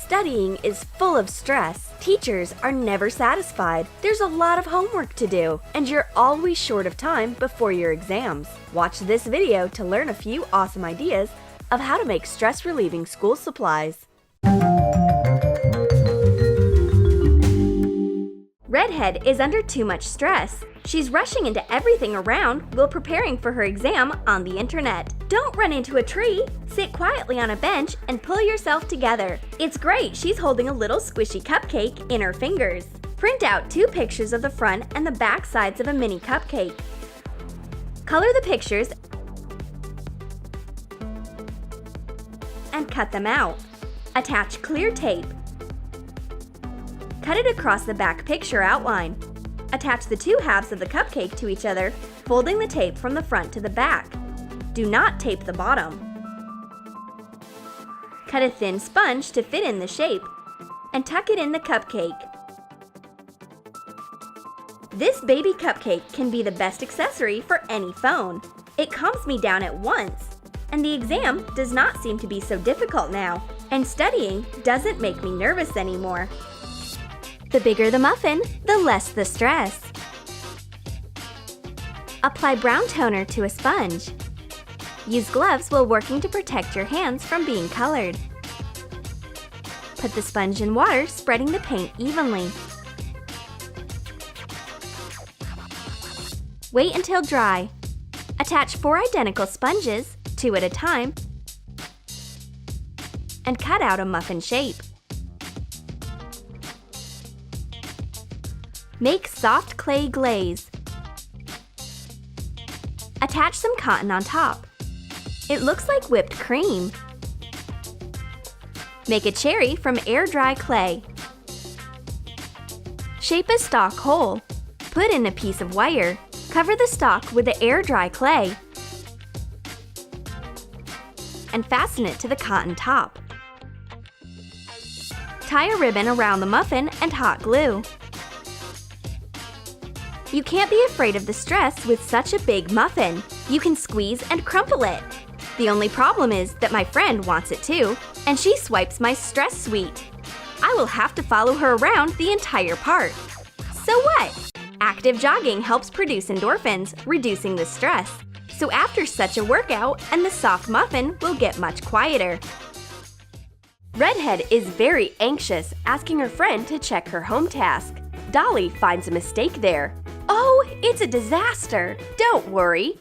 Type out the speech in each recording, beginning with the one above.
Studying is full of stress. Teachers are never satisfied. There's a lot of homework to do, and you're always short of time before your exams. Watch this video to learn a few awesome ideas of how to make stress-relieving school supplies. Redhead is under too much stress. She's rushing into everything around while preparing for her exam on the internet. Don't run into a tree. Sit quietly on a bench and pull yourself together. It's great she's holding a little squishy cupcake in her fingers. Print out 2 pictures of the front and the back sides of a mini cupcake. Color the pictures and cut them out. Attach clear tape. Cut it across the back picture outline. Attach the 2 halves of the cupcake to each other, folding the tape from the front to the back. Do not tape the bottom. Cut a thin sponge to fit in the shape, and tuck it in the cupcake. This baby cupcake can be the best accessory for any phone. It calms me down at once, and the exam does not seem to be so difficult now, and studying doesn't make me nervous anymore. The bigger the muffin, the less the stress. Apply brown toner to a sponge. Use gloves while working to protect your hands from being colored. Put the sponge in water, spreading the paint evenly. Wait until dry. Attach 4 identical sponges, 2 at a time, and cut out a muffin shape. Make soft clay glaze. Attach some cotton on top. It looks like whipped cream. Make a cherry from air-dry clay. Shape a stalk hole. Put in a piece of wire. Cover the stalk with the air-dry clay and fasten it to the cotton top. Tie a ribbon around the muffin and hot glue. You can't be afraid of the stress with such a big muffin. You can squeeze and crumple it. The only problem is that my friend wants it too, and she swipes my stress sweet. I will have to follow her around the entire part. So what? Active jogging helps produce endorphins, reducing the stress. So after such a workout, and the soft muffin will get much quieter. Redhead is very anxious, asking her friend to check her home task. Dolly finds a mistake there. Oh, it's a disaster! Don't worry!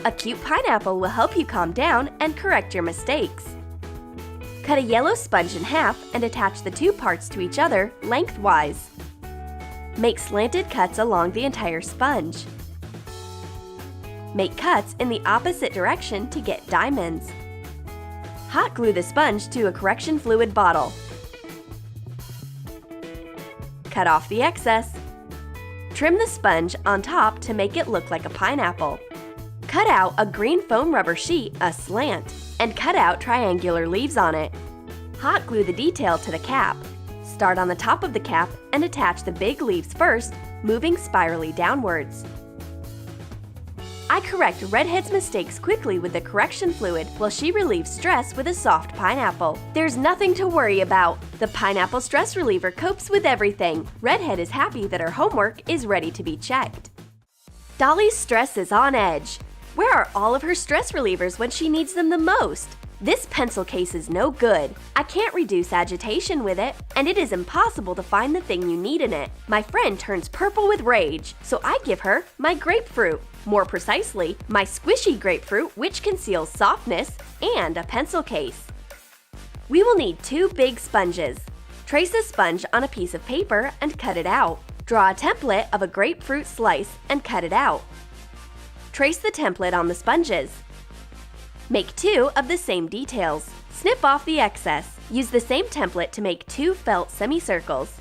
A cute pineapple will help you calm down and correct your mistakes. Cut a yellow sponge in half and attach the 2 parts to each other lengthwise. Make slanted cuts along the entire sponge. Make cuts in the opposite direction to get diamonds. Hot glue the sponge to a correction fluid bottle. Cut off the excess. Trim the sponge on top to make it look like a pineapple. Cut out a green foam rubber sheet aslant and cut out triangular leaves on it. Hot glue the detail to the cap. Start on the top of the cap and attach the big leaves first, moving spirally downwards. I correct Redhead's mistakes quickly with the correction fluid while she relieves stress with a soft pineapple. There's nothing to worry about. The pineapple stress reliever copes with everything. Redhead is happy that her homework is ready to be checked. Dolly's stress is on edge. Where are all of her stress relievers when she needs them the most? This pencil case is no good. I can't reduce agitation with it, and it is impossible to find the thing you need in it. My friend turns purple with rage, so I give her my grapefruit. More precisely, my squishy grapefruit, which conceals softness, and a pencil case. We will need 2 big sponges. Trace a sponge on a piece of paper and cut it out. Draw a template of a grapefruit slice and cut it out. Trace the template on the sponges. Make 2 of the same details. Snip off the excess. Use the same template to make 2 felt semicircles.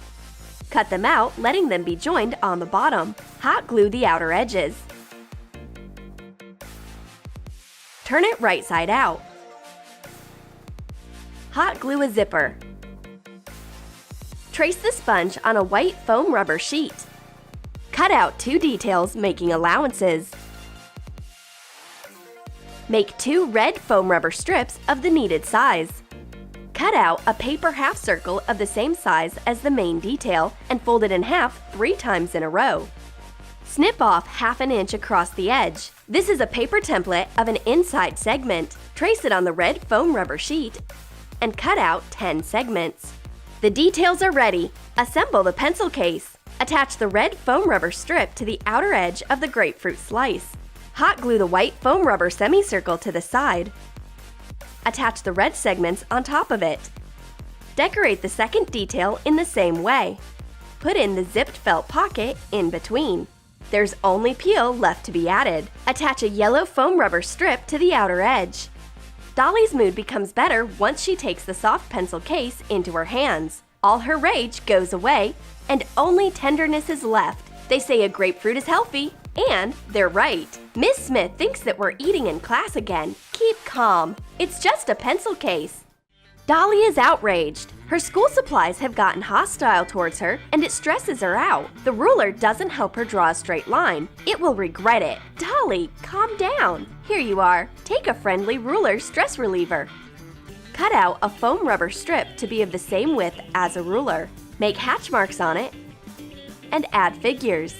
Cut them out, letting them be joined on the bottom. Hot glue the outer edges. Turn it right side out. Hot glue a zipper. Trace the sponge on a white foam rubber sheet. Cut out 2 details, making allowances. Make 2 red foam rubber strips of the needed size. Cut out a paper half circle of the same size as the main detail and fold it in half 3 times in a row. Snip off ½ inch across the edge. This is a paper template of an inside segment. Trace it on the red foam rubber sheet and cut out 10 segments. The details are ready. Assemble the pencil case. Attach the red foam rubber strip to the outer edge of the grapefruit slice. Hot glue the white foam rubber semicircle to the side. Attach the red segments on top of it. Decorate the second detail in the same way. Put in the zipped felt pocket in between. There's only peel left to be added. Attach a yellow foam rubber strip to the outer edge. Dolly's mood becomes better once she takes the soft pencil case into her hands. All her rage goes away, and only tenderness is left. They say a grapefruit is healthy, and they're right. Miss Smith thinks that we're eating in class again. Keep calm. It's just a pencil case. Dolly is outraged. Her school supplies have gotten hostile towards her, and it stresses her out. The ruler doesn't help her draw a straight line. It will regret it. Dolly, calm down. Here you are. Take a friendly ruler stress reliever. Cut out a foam rubber strip to be of the same width as a ruler. Make hatch marks on it and add figures.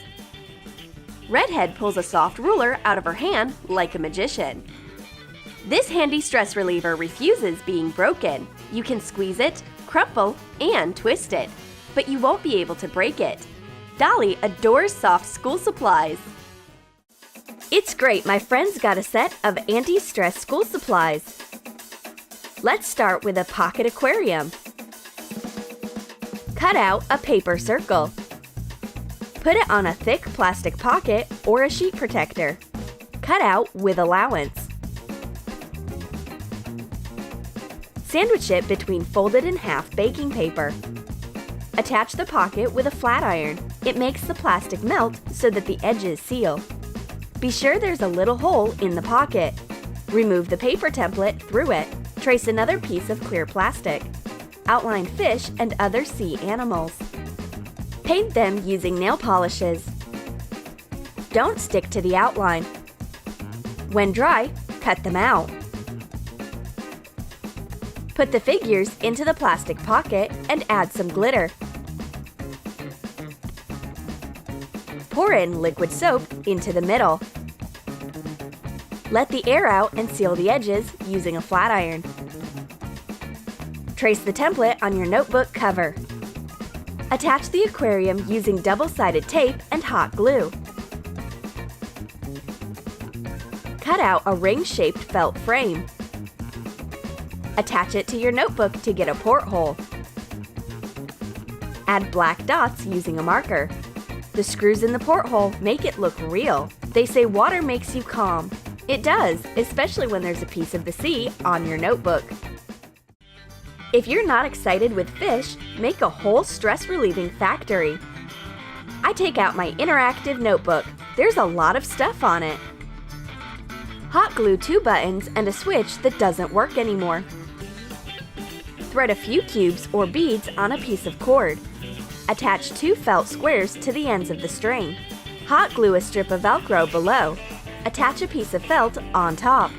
Redhead pulls a soft ruler out of her hand like a magician. This handy stress reliever refuses being broken. You can squeeze it, crumple, and twist it, but you won't be able to break it. Dolly adores soft school supplies. It's great my friends got a set of anti-stress school supplies. Let's start with a pocket aquarium. Cut out a paper circle. Put it on a thick plastic pocket or a sheet protector. Cut out with allowance. Sandwich it between folded in half baking paper. Attach the pocket with a flat iron. It makes the plastic melt so that the edges seal. Be sure there's a little hole in the pocket. Remove the paper template through it. Trace another piece of clear plastic. Outline fish and other sea animals. Paint them using nail polishes. Don't stick to the outline. When dry, cut them out. Put the figures into the plastic pocket and add some glitter. Pour in liquid soap into the middle. Let the air out and seal the edges using a flat iron. Trace the template on your notebook cover. Attach the aquarium using double-sided tape and hot glue. Cut out a ring-shaped felt frame. Attach it to your notebook to get a porthole. Add black dots using a marker. The screws in the porthole make it look real. They say water makes you calm. It does, especially when there's a piece of the sea on your notebook. If you're not excited with fish, make a whole stress-relieving factory. I take out my interactive notebook. There's a lot of stuff on it. Hot glue 2 buttons and a switch that doesn't work anymore. Thread a few cubes or beads on a piece of cord. Attach 2 felt squares to the ends of the string. Hot glue a strip of Velcro below. Attach a piece of felt on top.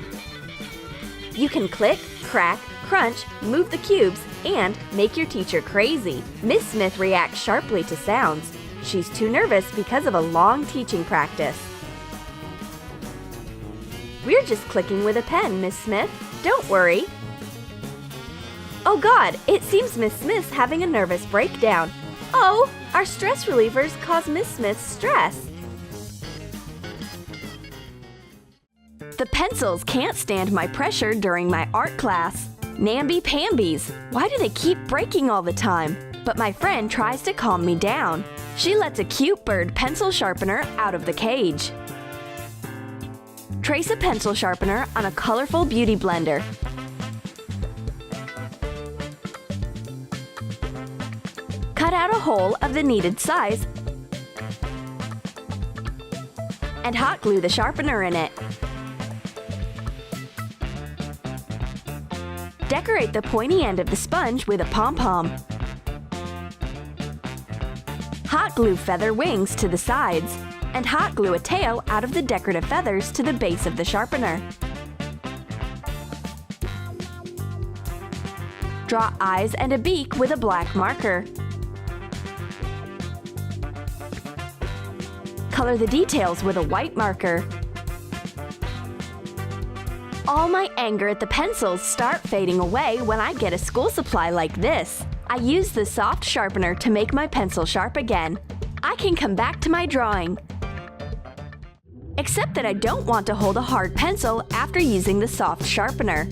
You can click, crack, crunch, move the cubes, and make your teacher crazy. Miss Smith reacts sharply to sounds. She's too nervous because of a long teaching practice. We're just clicking with a pen, Miss Smith. Don't worry. Oh God, it seems Miss Smith's having a nervous breakdown. Oh, our stress relievers cause Miss Smith's stress. The pencils can't stand my pressure during my art class. Namby-pambies, why do they keep breaking all the time? But my friend tries to calm me down. She lets a cute bird pencil sharpener out of the cage. Trace a pencil sharpener on a colorful beauty blender. Cut out a hole of the needed size and hot glue the sharpener in it. Decorate the pointy end of the sponge with a pom-pom. Hot glue feather wings to the sides and hot glue a tail out of the decorative feathers to the base of the sharpener. draw eyes and a beak with a black marker. Color the details with a white marker. All my anger at the pencils start fading away when I get a school supply like this. I use the soft sharpener to make my pencil sharp again. I can come back to my drawing. Except that I don't want to hold a hard pencil after using the soft sharpener.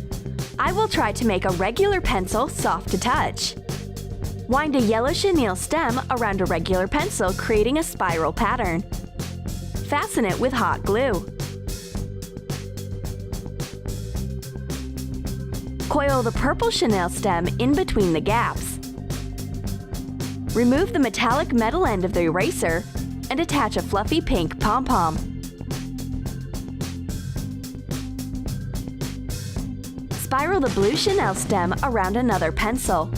I will try to make a regular pencil soft to touch. Wind a yellow chenille stem around a regular pencil, creating a spiral pattern. Fasten it with hot glue. Coil the purple chenille stem in between the gaps. Remove the metallic metal end of the eraser and attach a fluffy pink pom-pom. Spiral the blue chenille stem around another pencil.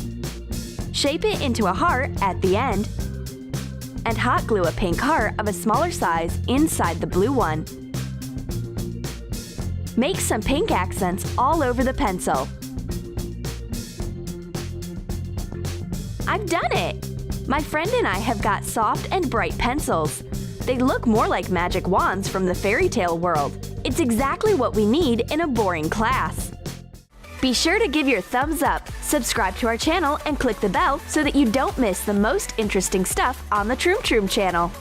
Shape it into a heart at the end, and hot glue a pink heart of a smaller size inside the blue one. Make some pink accents all over the pencil. I've done it! My friend and I have got soft and bright pencils. They look more like magic wands from the fairy tale world. It's exactly what we need in a boring class. Be sure to give your thumbs up, subscribe to our channel, and click the bell so that you don't miss the most interesting stuff on the Troom Troom channel.